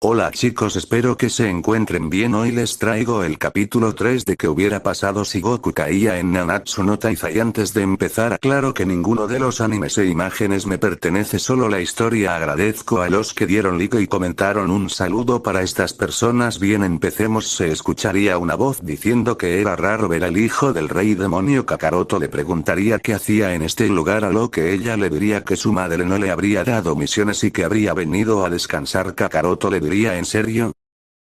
Hola chicos, espero que se encuentren bien. Hoy les traigo el capítulo 3 de qué hubiera pasado si Goku caía en Nanatsu no Taizai. Antes de empezar aclaro que ninguno de los animes e imágenes me pertenece, solo la historia. Agradezco a los que dieron like y comentaron. Un saludo para estas personas. Bien, empecemos. Se escucharía una voz diciendo que era raro ver al hijo del rey demonio. Kakaroto le preguntaría qué hacía en este lugar, a lo que ella le diría que su madre no le habría dado misiones y que habría venido a descansar. Kakaroto le diría: ¿en serio?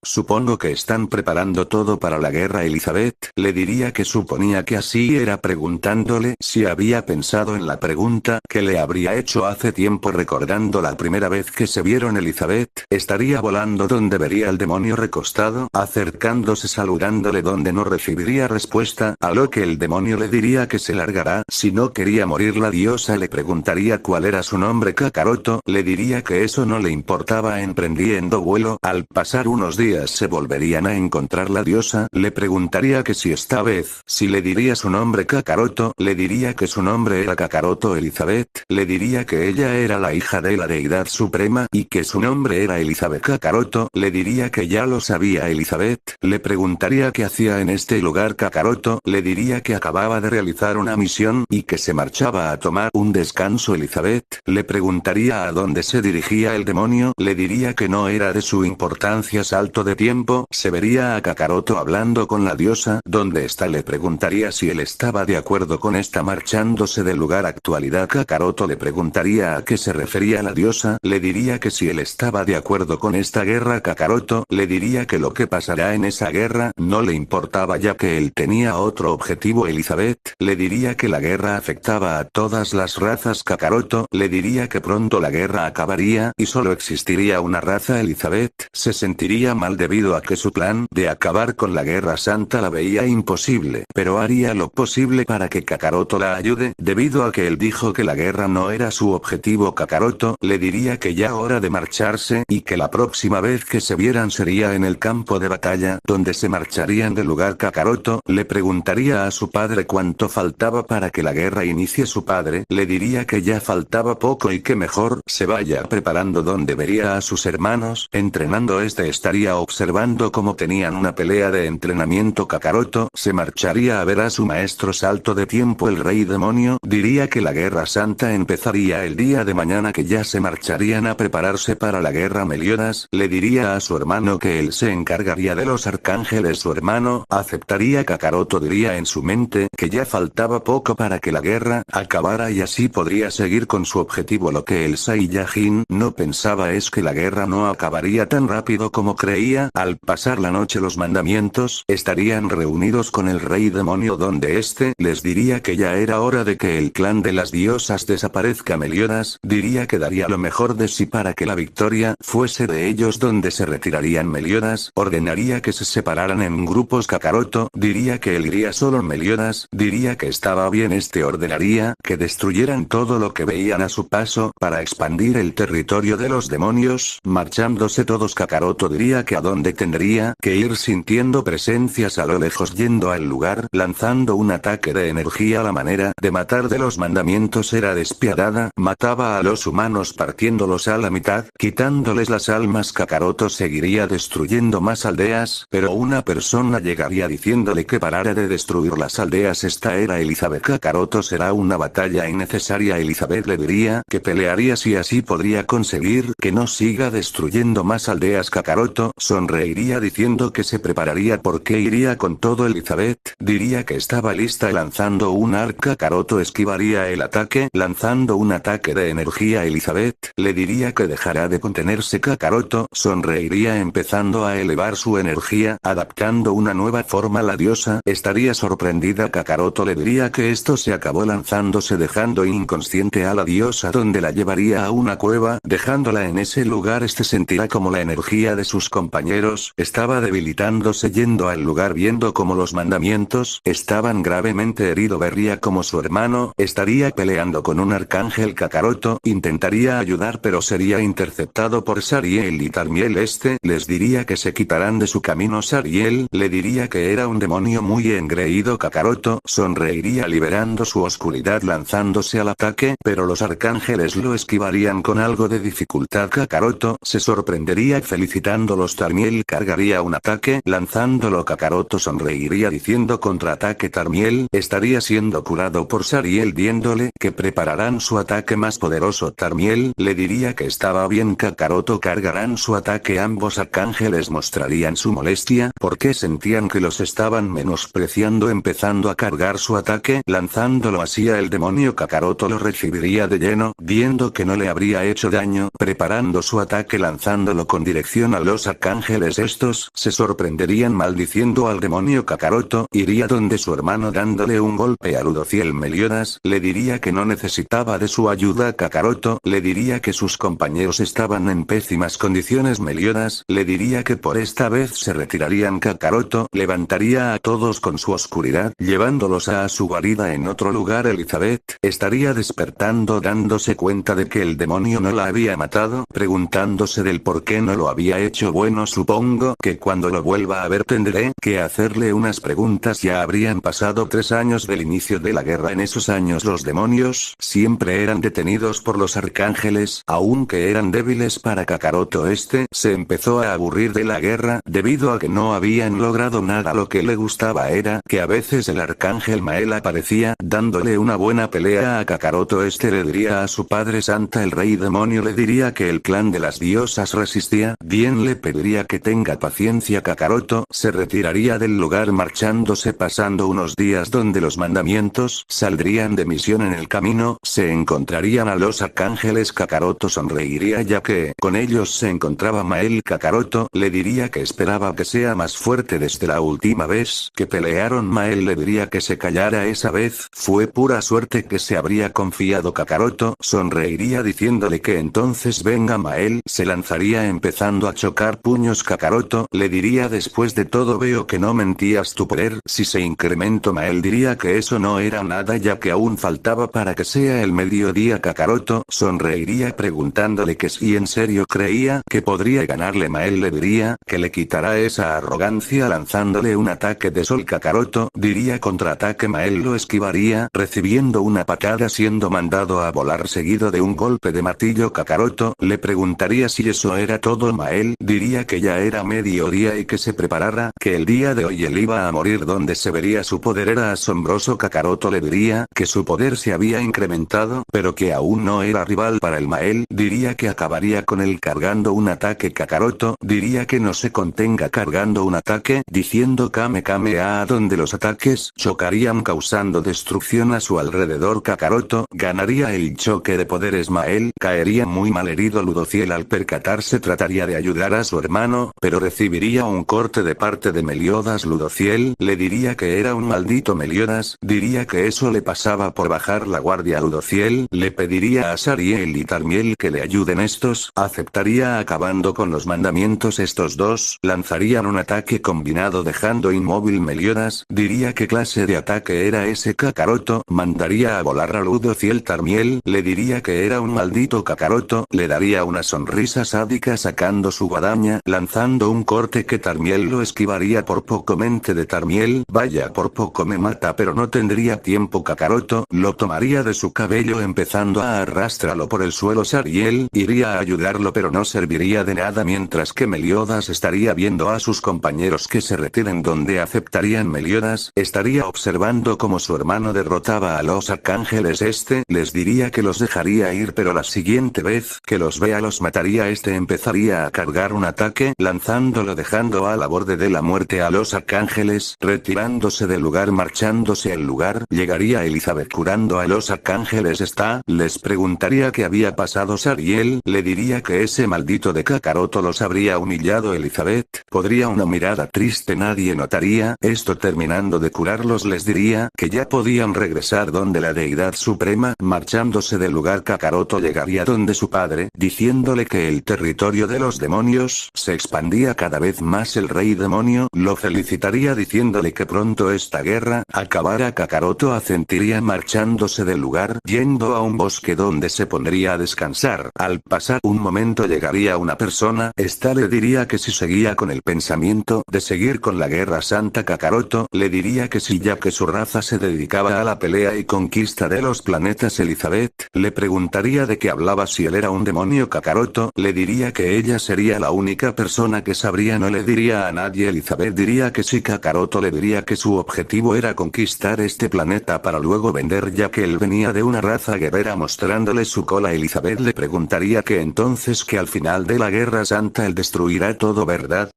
Supongo que están preparando todo para la guerra. Elizabeth le diría que suponía que así era, preguntándole si había pensado en la pregunta que le habría hecho hace tiempo. Recordando la primera vez que se vieron, Elizabeth estaría volando donde vería al demonio recostado, acercándose saludándole donde no recibiría respuesta, a lo que el demonio le diría que se largará si no quería morir. La diosa le preguntaría cuál era su nombre. Kakaroto le diría que eso no le importaba, emprendiendo vuelo. Al pasar unos días se volverían a encontrar. La diosa le preguntaría que si esta vez si le diría su nombre. Kakaroto le diría que su nombre era Kakaroto. Elizabeth le diría que ella era la hija de la deidad suprema y que su nombre era Elizabeth. Kakaroto le diría que ya lo sabía. Elizabeth le preguntaría qué hacía en este lugar. Kakaroto le diría que acababa de realizar una misión y que se marchaba a tomar un descanso. Elizabeth le preguntaría a dónde se dirigía el demonio. Le diría que no era de su importancia. Salto de tiempo, se vería a Kakaroto hablando con la diosa. ¿Dónde está? Le preguntaría si él estaba de acuerdo con esta marchándose del lugar. Actualidad. Kakaroto le preguntaría a qué se refería la diosa. Le diría que si él estaba de acuerdo con esta guerra. Kakaroto le diría que lo que pasará en esa guerra no le importaba, ya que él tenía otro objetivo. Elizabeth le diría que la guerra afectaba a todas las razas. Kakaroto le diría que pronto la guerra acabaría y solo existiría una raza. Elizabeth se sentiría mal debido a que su plan de acabar con la Guerra Santa la veía imposible, pero haría lo posible para que Kakaroto la ayude, debido a que él dijo que la guerra no era su objetivo. Kakaroto le diría que ya hora de marcharse y que la próxima vez que se vieran sería en el campo de batalla, donde se marcharían del lugar. Kakaroto le preguntaría a su padre cuánto faltaba para que la guerra inicie. Su padre le diría que ya faltaba poco y que mejor se vaya preparando, donde vería a sus hermanos entrenando. Estaría observando cómo tenían una pelea de entrenamiento. Kakaroto se marcharía a ver a su maestro. Salto de tiempo. El rey demonio diría que la guerra santa empezaría el día de mañana, que ya se marcharían a prepararse para la guerra. Meliodas le diría a su hermano que él se encargaría de los arcángeles. Su hermano aceptaría. Kakaroto diría en su mente que ya faltaba poco para que la guerra acabara y así podría seguir con su objetivo. Lo que el Saiyajin no pensaba es que la guerra no acabaría tan rápido como creía. Al pasar la noche, los mandamientos estarían reunidos con el rey demonio, donde este les diría que ya era hora de que el clan de las diosas desaparezca. Meliodas diría que daría lo mejor de sí para que la victoria fuese de ellos, donde se retirarían. Meliodas ordenaría que se separaran en grupos. Kakaroto diría que él iría solo. Meliodas diría que estaba bien. Ordenaría que destruyeran todo lo que veían a su paso para expandir el territorio de los demonios, marchándose todos. Kakaroto diría que a dónde tendría que ir, sintiendo presencias a lo lejos, yendo al lugar, lanzando un ataque de energía. La manera de matar de los mandamientos era despiadada, mataba a los humanos partiéndolos a la mitad, quitándoles las almas. Kakaroto seguiría destruyendo más aldeas, pero una persona llegaría diciéndole que parara de destruir las aldeas. Esta era Elizabeth. Kakaroto: será una batalla innecesaria. Elizabeth le diría que pelearía si así podría conseguir que no siga destruyendo más aldeas. Kakaroto sonreiría diciendo que se prepararía porque iría con todo. Elizabeth diría que estaba lista lanzando un arco. Kakaroto esquivaría el ataque lanzando un ataque de energía. Elizabeth le diría que dejará de contenerse. Kakaroto sonreiría empezando a elevar su energía, adaptando una nueva forma. La diosa estaría sorprendida. Kakaroto le diría que esto se acabó, lanzándose dejando inconsciente a la diosa, donde la llevaría a una cueva, dejándola en ese lugar. Sentirá como la energía de sus compañeros compañeros, estaba debilitándose yendo al lugar viendo como los mandamientos estaban gravemente heridos. Vería como su hermano estaría peleando con un arcángel Kakaroto, intentaría ayudar pero sería interceptado por Sariel y Tarmiel. Les diría que se quitarán de su camino. Sariel le diría que era un demonio muy engreído. Kakaroto sonreiría liberando su oscuridad lanzándose al ataque, pero los arcángeles lo esquivarían con algo de dificultad. Kakaroto se sorprendería felicitándolos. Tarmiel cargaría un ataque lanzándolo. Kakaroto sonreiría diciendo contraataque. Tarmiel estaría siendo curado por Sariel viéndole que prepararán su ataque más poderoso. Tarmiel le diría que estaba bien. Kakaroto cargarán su ataque. Ambos arcángeles mostrarían su molestia porque sentían que los estaban menospreciando empezando a cargar su ataque lanzándolo hacia el demonio. Kakaroto lo recibiría de lleno viendo que no le habría hecho daño preparando su ataque lanzándolo con dirección a los arcángeles. Estos se sorprenderían maldiciendo al demonio. Kakaroto iría donde su hermano dándole un golpe a Ludociel. Meliodas le diría que no necesitaba de su ayuda. Kakaroto le diría que sus compañeros estaban en pésimas condiciones. Meliodas le diría que por esta vez se retirarían. Kakaroto levantaría a todos con su oscuridad llevándolos a su guarida en otro lugar. Elizabeth estaría despertando dándose cuenta de que el demonio no la había matado, preguntándose del por qué no lo había hecho. Bueno, supongo que cuando lo vuelva a ver tendré que hacerle unas preguntas. Ya habrían pasado 3 años del inicio de la guerra. En esos años los demonios siempre eran detenidos por los arcángeles, aunque eran débiles para Kakaroto. Se empezó a aburrir de la guerra debido a que no habían logrado nada. Lo que le gustaba era que a veces el arcángel Mael aparecía dándole una buena pelea a Kakaroto. Le diría a su padre Santa el rey demonio le diría que el clan de las diosas resistía bien, le pediría que tenga paciencia. Kakaroto se retiraría del lugar marchándose pasando unos días donde los mandamientos saldrían de misión. En el camino se encontrarían a los arcángeles. Kakaroto sonreiría ya que con ellos se encontraba Mael. Kakaroto le diría que esperaba que sea más fuerte desde la última vez que pelearon. Mael le diría que se callara esa vez, fue pura suerte que se habría confiado. Kakaroto sonreiría diciéndole que entonces venga. Mael se lanzaría empezando a chocar puños. Kakaroto le diría después de todo veo que no mentías, tu poder si se incrementó. Mael diría que eso no era nada ya que aún faltaba para que sea el mediodía. Kakaroto sonreiría preguntándole que si en serio creía que podría ganarle. Mael le diría que le quitará esa arrogancia lanzándole un ataque de sol. Kakaroto diría contraataque. Mael lo esquivaría recibiendo una patada siendo mandado a volar seguido de un golpe de martillo. Kakaroto le preguntaría si eso era todo. Mael diría que ya era mediodía y que se preparara, que el día de hoy él iba a morir. Donde se vería su poder era asombroso. Kakaroto le diría que su poder se había incrementado, pero que aún no era rival para el Mael. Diría que acabaría con él cargando un ataque. Kakaroto diría que no se contenga cargando un ataque, diciendo Kame Kame a donde los ataques chocarían causando destrucción a su alrededor. Kakaroto ganaría el choque de poderes. Mael caería muy mal herido. Ludociel al percatarse trataría de ayudar a su hermano, pero recibiría un corte de parte de Meliodas. Ludociel le diría que era un maldito. Meliodas diría que eso le pasaba por bajar la guardia. Ludociel le pediría a Sariel y Tarmiel que le ayuden. Estos aceptaría acabando con los mandamientos. Estos dos lanzarían un ataque combinado dejando inmóvil. Meliodas diría qué clase de ataque era ese. Kakaroto mandaría a volar a Ludociel. Tarmiel le diría que era un maldito. Kakaroto le daría una sonrisa sádica sacando su guadaña lanzando un corte que Tarmiel lo esquivaría por poco. Mente de Tarmiel, vaya por poco me mata pero no tendría tiempo. Kakaroto lo tomaría de su cabello empezando a arrastrarlo por el suelo. Sariel iría a ayudarlo pero no serviría de nada mientras que Meliodas estaría viendo a sus compañeros que se retiren. Donde aceptarían. Meliodas estaría observando cómo su hermano derrotaba a los arcángeles. Les diría que los dejaría ir pero la siguiente vez que los vea los mataría. Empezaría a cargar un ataque lanzándolo dejando a la borde de la muerte a los arcángeles. Retirándose del lugar marchándose al lugar llegaría Elizabeth curando a los arcángeles. Les preguntaría qué había pasado. Sariel le diría que ese maldito de Kakaroto los habría humillado. Elizabeth podría una mirada triste. Nadie notaría esto. Terminando de curarlos les diría que ya podían regresar donde la deidad suprema. Marchándose del lugar Kakaroto llegaría donde su padre diciéndole que el territorio de los demonios se expandía cada vez más. El rey demonio lo felicitaría diciéndole que pronto esta guerra acabará. Kakaroto asentiría marchándose del lugar, yendo a un bosque donde se pondría a descansar. Al pasar un momento llegaría una persona, esta le diría que si seguía con el pensamiento de seguir con la guerra santa. Kakaroto le diría que sí, ya que su raza se dedicaba a la pelea y conquista de los planetas. Elizabeth le preguntaría de qué hablaba, si él era un demonio. Kakaroto le diría que ella sería la única persona que sabría, no le diría a nadie. Elizabeth diría que sí. Kakaroto le diría que su objetivo era conquistar este planeta para luego vender, ya que él venía de una raza guerrera, mostrándole su cola. Elizabeth le preguntaría que entonces que al final de la guerra santa él destruirá todo, ¿verdad?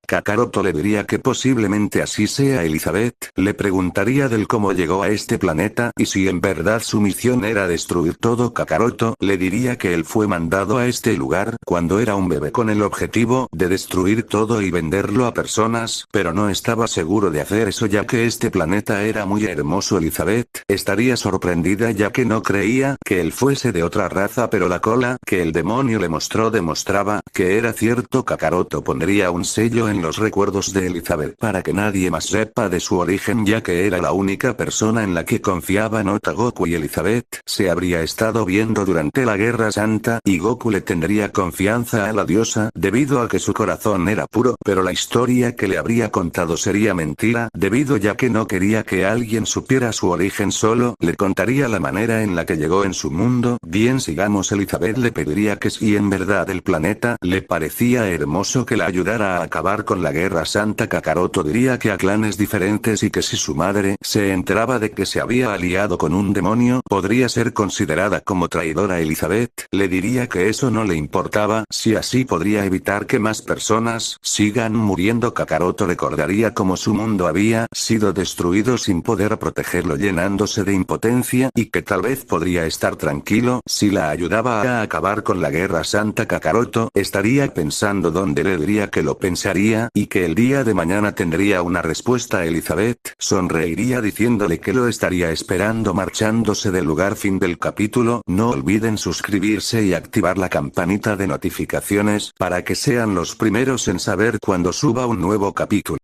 Kakaroto le diría que posiblemente así sea. Elizabeth le preguntaría del cómo llegó a este planeta y si en verdad su misión era destruir todo. Kakaroto le diría que él fue mandado a este lugar cuando era un bebé con el objetivo de destruir todo y venderlo a personas, pero no estaba seguro de hacer eso ya que este planeta era muy hermoso. Elizabeth estaría sorprendida ya que no creía que él fuese de otra raza, pero la cola que el demonio le mostró demostraba que era cierto. Kakaroto pondría un sello en los recuerdos de Elizabeth para que nadie más sepa de su origen, ya que era la única persona en la que confiaba. Nota: Goku y Elizabeth se habría estado viendo durante la Guerra Santa y Goku le tendría confianza a la diosa debido a que su corazón era puro, pero la historia que le habría contado sería mentira debido ya que no quería que alguien supiera su origen, solo le contaría la manera en la que llegó en su mundo. Bien, sigamos. Elizabeth le pediría que si en verdad el planeta le parecía hermoso que la ayudara a acabar con la Guerra Santa. Kakaroto diría que a clanes diferentes y que si su madre se enteraba de que se había aliado con un demonio podría ser considerada como traidora. Elizabeth le diría que eso no le importaba, si así podría evitar que más personas sigan muriendo. Kakaroto recordaría cómo su mundo había sido destruido sin poder protegerlo, llenándose de impotencia, y que tal vez podría estar tranquilo si la ayudaba a acabar con la Guerra Santa. Kakaroto estaría pensando dónde le diría que lo pensaría y que el día de mañana tendría una respuesta. Elizabeth sonreiría diciéndole que lo estaría esperando marchándose del lugar. Fin del capítulo. No olviden suscribirse y activar la campanita de notificaciones para que sean los primeros en saber cuando suba un nuevo capítulo.